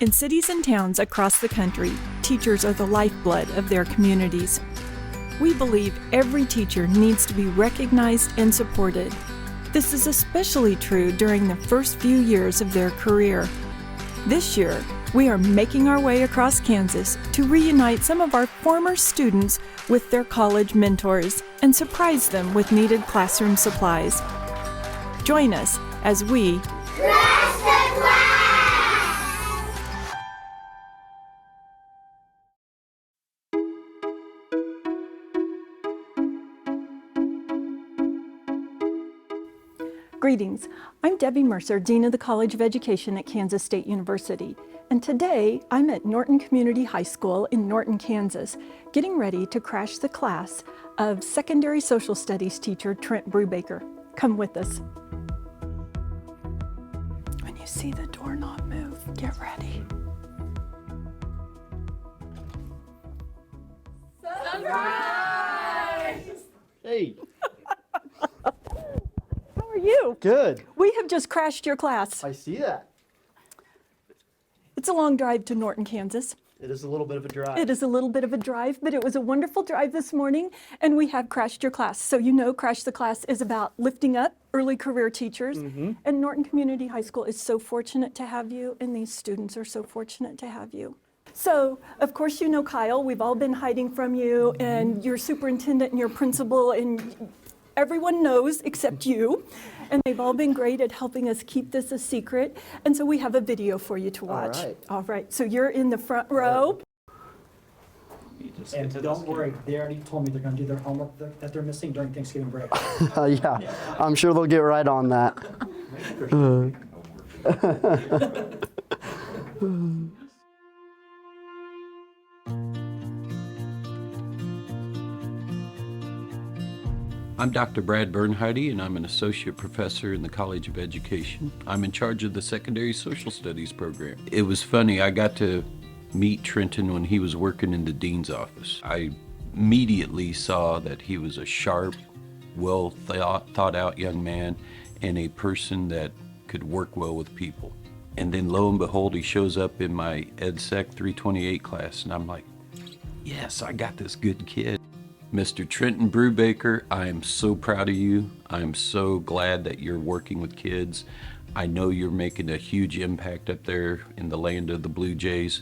In cities and towns across the country, teachers are the lifeblood of their communities. We believe every teacher needs to be recognized and supported. This is especially true during the first few years of their career. This year, we are making our way across Kansas to reunite some of our former students with their college mentors and surprise them with needed classroom supplies. Join us as we Crash the Class! Greetings. I'm Debbie Mercer, Dean of the College of Education at Kansas State University. And today I'm at Norton Community High School in Norton, Kansas, getting ready to crash the class of secondary social studies teacher Trent Brubaker. Come with us. When you see the doorknob move, get ready. Surprise! Hey. How are you? Good. We have just crashed your class. I see that. It's a long drive to Norton, Kansas. It is a little bit of a drive. It is a little bit of a drive, but it was a wonderful drive this morning, and we have crashed your class. So you know Crash the Class is about lifting up early career teachers, and Norton Community High School is so fortunate to have you, and these students are so fortunate to have you. So, of course, you know Kyle. We've all been hiding from you, and your superintendent and your principal, and everyone knows except you. And they've all been great at helping us keep this a secret. And so we have a video for you to watch. All right. So you're in the front row. And don't worry, they already told me they're going to do their homework that they're missing during Thanksgiving break. Yeah, I'm sure they'll get right on that. I'm Dr. Brad Bernheide, and I'm an associate professor in the College of Education. I'm in charge of the Secondary Social Studies program. It was funny, I got to meet Trenton when he was working in the dean's office. I immediately saw that he was a sharp, well thought out young man and a person that could work well with people. And then lo and behold, he shows up in my EdSec 328 class, and I'm like, yes, I got this good kid. Mr. Trenton Brubaker, I am so proud of you. I'm so glad that you're working with kids. I know you're making a huge impact up there in the land of the Blue Jays.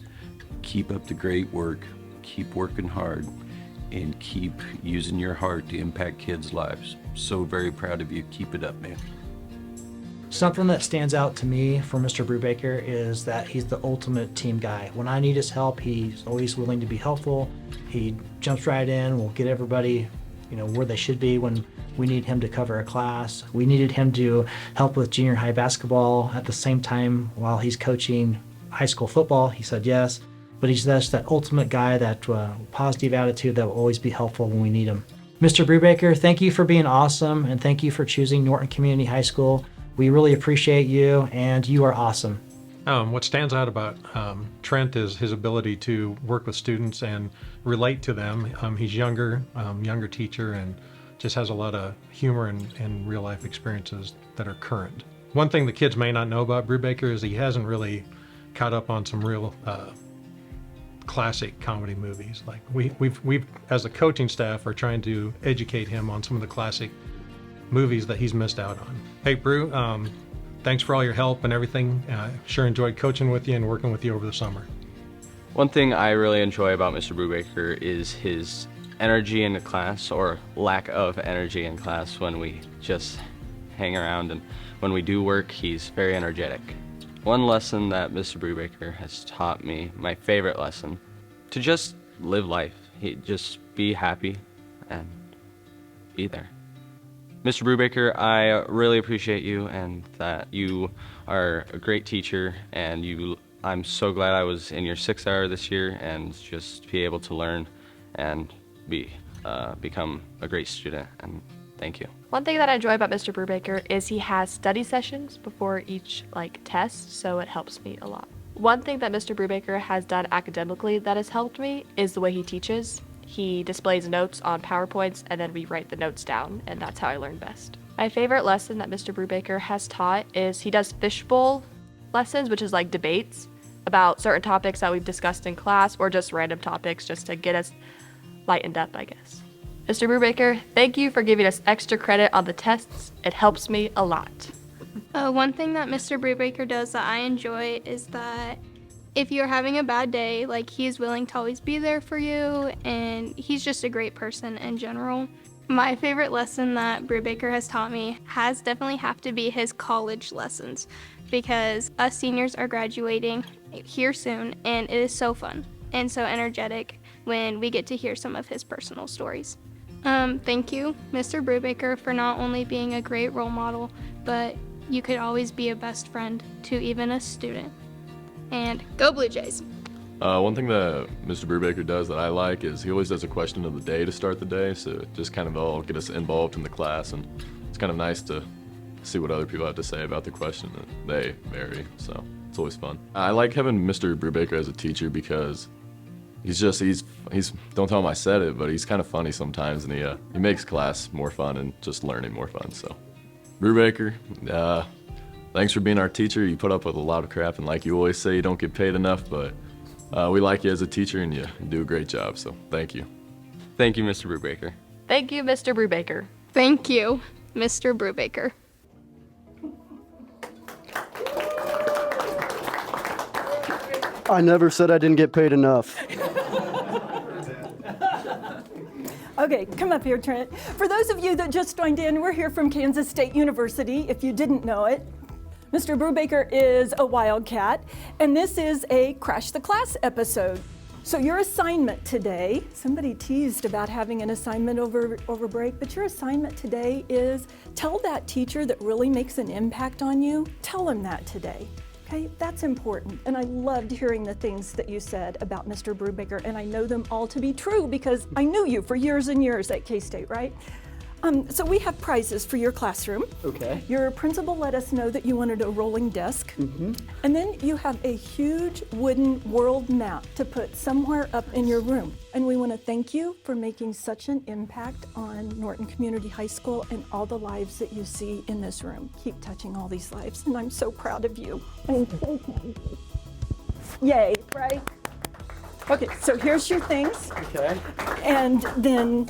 Keep up the great work. Keep working hard and keep using your heart to impact kids' lives. So very proud of you. Keep it up, man. Something that stands out to me for Mr. Brubaker is that he's the ultimate team guy. When I need his help, he's always willing to be helpful. He jumps right in, will get everybody, where they should be when we need him to cover a class. We needed him to help with junior high basketball at the same time while he's coaching high school football. He said yes, but he's just that ultimate guy, that positive attitude that will always be helpful when we need him. Mr. Brubaker, thank you for being awesome, and thank you for choosing Norton Community High School. We really appreciate you, and you are awesome. What stands out about Trent is his ability to work with students and relate to them. He's younger teacher, and just has a lot of humor and real life experiences that are current. One thing the kids may not know about Brubaker is he hasn't really caught up on some real classic comedy movies. Like we've as a coaching staff are trying to educate him on some of the classic movies that he's missed out on. Hey, Bru, thanks for all your help and everything. Sure enjoyed coaching with you and working with you over the summer. One thing I really enjoy about Mr. Brubaker is his energy in the class, or lack of energy in class when we just hang around, and when we do work, he's very energetic. One lesson that Mr. Brubaker has taught me, my favorite lesson, to just live life. Just be happy and be there. Mr. Brubaker, I really appreciate you, and that you are a great teacher, and I'm so glad I was in your 6th hour this year and just be able to learn and become a great student, and thank you. One thing that I enjoy about Mr. Brubaker is he has study sessions before each test, so it helps me a lot. One thing that Mr. Brubaker has done academically that has helped me is the way he teaches. He displays notes on PowerPoints, and then we write the notes down, and that's how I learn best. My favorite lesson that Mr. Brubaker has taught is he does fishbowl lessons, which is like debates. about certain topics that we've discussed in class or just random topics just to get us lightened up, I guess. Mr. Brubaker, thank you for giving us extra credit on the tests. It helps me a lot. One thing that Mr. Brubaker does that I enjoy is that if you're having a bad day, like, he's willing to always be there for you, and he's just a great person in general. My favorite lesson that Brubaker has taught me has definitely have to be his college lessons, because us seniors are graduating here soon, and it is so fun and so energetic when we get to hear some of his personal stories. Thank you, Mr. Brubaker, for not only being a great role model, but you could always be a best friend to even a student. And go Blue Jays! One thing that Mr. Brubaker does that I like is he always does a question of the day to start the day, so it just kind of all get us involved in the class, and it's kind of nice to see what other people have to say about the question, and they vary, so it's always fun. I like having Mr. Brubaker as a teacher because he's don't tell him I said it, but he's kind of funny sometimes, and he makes class more fun and just learning more fun, so. Brubaker, thanks for being our teacher. You put up with a lot of crap, and like you always say, you don't get paid enough, but we like you as a teacher, and you do a great job, so thank you. Thank you, Mr. Brubaker. Thank you, Mr. Brubaker. Thank you, Mr. Brubaker. I never said I didn't get paid enough. Okay, come up here, Trent. For those of you that just joined in, we're here from Kansas State University, if you didn't know it. Mr. Brubaker is a Wildcat, and this is a Crash the Class episode. So your assignment today, somebody teased about having an assignment over break, but your assignment today is tell that teacher that really makes an impact on you, tell him that today. Okay, that's important. And I loved hearing the things that you said about Mr. Brubaker, and I know them all to be true because I knew you for years and years at K-State, right? So we have prizes for your classroom. Okay. Your principal let us know that you wanted a rolling desk. Mm-hmm. And then you have a huge wooden world map to put somewhere up in your room. And we want to thank you for making such an impact on Norton Community High School and all the lives that you see in this room. Keep touching all these lives, and I'm so proud of you. Yay, right? Okay, so here's your things. Okay. And then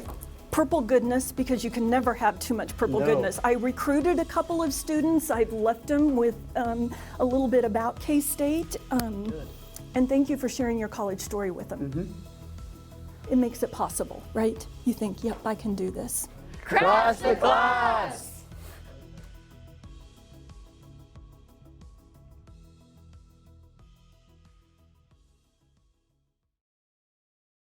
purple goodness, because you can never have too much purple goodness. I recruited a couple of students. I've left them with a little bit about K-State. And thank you for sharing your college story with them. Mm-hmm. It makes it possible, right? You think, yep, I can do this. Crash the class!